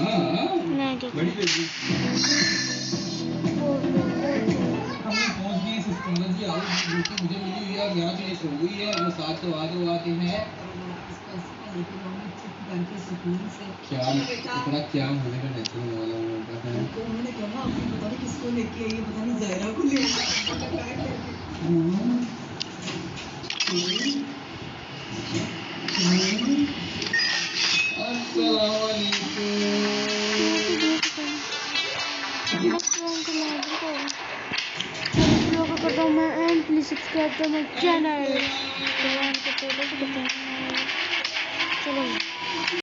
नहीं बड़ी बेबी हमने पहुंच गए सिस्टम जी आओ ड्यूटी मुझे मिली हुई है 11 बजे सो गई है और 7 तो आते हैं क्या इतना क्या होने का टेंशन वाला तो उन्होंने कहा आपने पता नहीं किसको लेके आई है पता नहीं ज़ायरा को ले please subscribe to my channel.